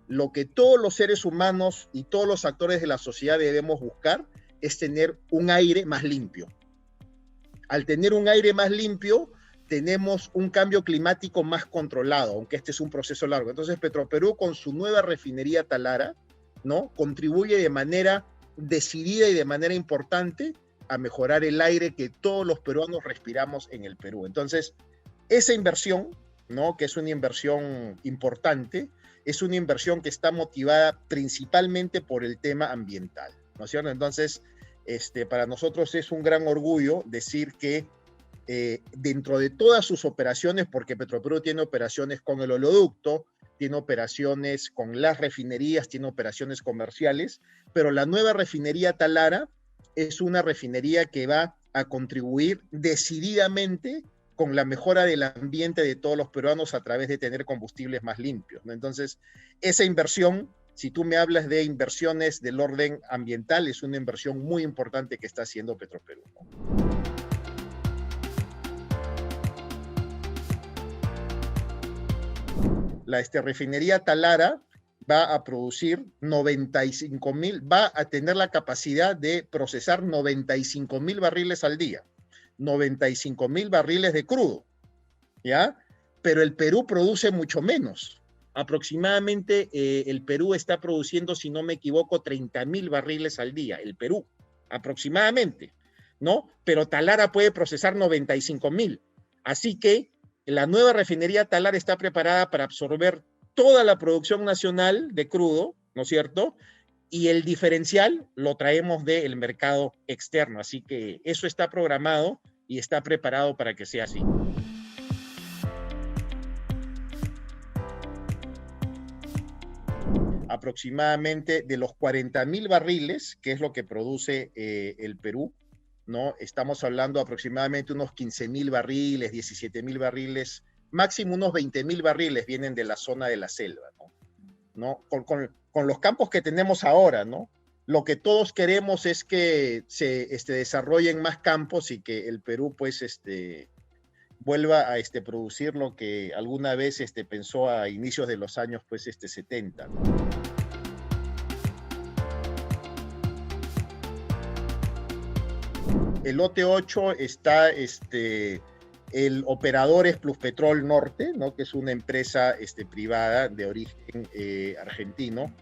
lo que todos los seres humanos y todos los actores de la sociedad debemos buscar es tener un aire más limpio. Al tener un aire más limpio, tenemos un cambio climático más controlado, aunque este es un proceso largo. Entonces, Petroperú, con su nueva refinería Talara, ¿no?, contribuye de manera decidida y de manera importante a mejorar el aire que todos los peruanos respiramos en el Perú. Entonces, esa inversión, ¿no?, que es una inversión importante, es una inversión que está motivada principalmente por el tema ambiental, ¿no es cierto? Entonces, para nosotros es un gran orgullo decir que dentro de todas sus operaciones, porque Petroperú tiene operaciones con el oleoducto, tiene operaciones con las refinerías, tiene operaciones comerciales, pero la nueva refinería Talara es una refinería que va a contribuir decididamente con la mejora del ambiente de todos los peruanos a través de tener combustibles más limpios, ¿no? Entonces, esa inversión, si tú me hablas de inversiones del orden ambiental, es una inversión muy importante que está haciendo Petroperú, ¿no? La refinería Talara va a producir 95,000, va a tener la capacidad de procesar 95,000 barriles al día, 95,000 barriles de crudo, ¿ya? Pero el Perú produce mucho menos. Aproximadamente el Perú está produciendo, si no me equivoco, 30,000 barriles al día, el Perú, aproximadamente, ¿no? Pero Talara puede procesar 95,000. Así que la nueva refinería Talara está preparada para absorber toda la producción nacional de crudo, ¿no es cierto? Y el diferencial lo traemos del mercado externo. Así que eso está programado y está preparado para que sea así. Aproximadamente de los 40,000 barriles, que es lo que produce el Perú, ¿no? Estamos hablando aproximadamente unos 15,000 barriles, 17,000 barriles, máximo unos 20,000 barriles vienen de la zona de la selva, ¿no? Con los campos que tenemos ahora, ¿no? Lo que todos queremos es que se desarrollen más campos y que el Perú, pues, vuelva a producir lo que alguna vez pensó a inicios de los años, pues, 70, ¿no? El lote 8 está, el operador es Pluspetrol Norte, ¿no?, que es una empresa privada de origen argentino,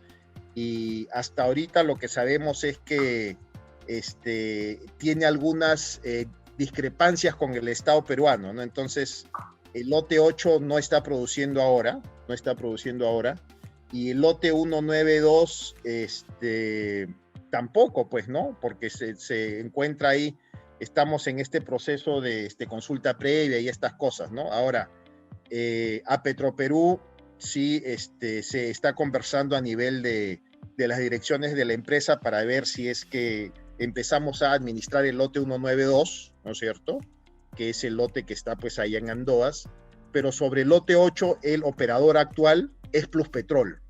y hasta ahorita lo que sabemos es que tiene algunas discrepancias con el Estado peruano, ¿no? Entonces, el lote 8 no está produciendo ahora, y el lote 192 tampoco, pues, ¿no? Porque se encuentra ahí. Estamos en este proceso de consulta previa y estas cosas, ¿no? Ahora, a Petroperú sí se está conversando a nivel de las direcciones de la empresa para ver si es que empezamos a administrar el lote 192, ¿no es cierto? Que es el lote que está, pues, allá en Andoas. Pero sobre el lote 8, el operador actual es Pluspetrol,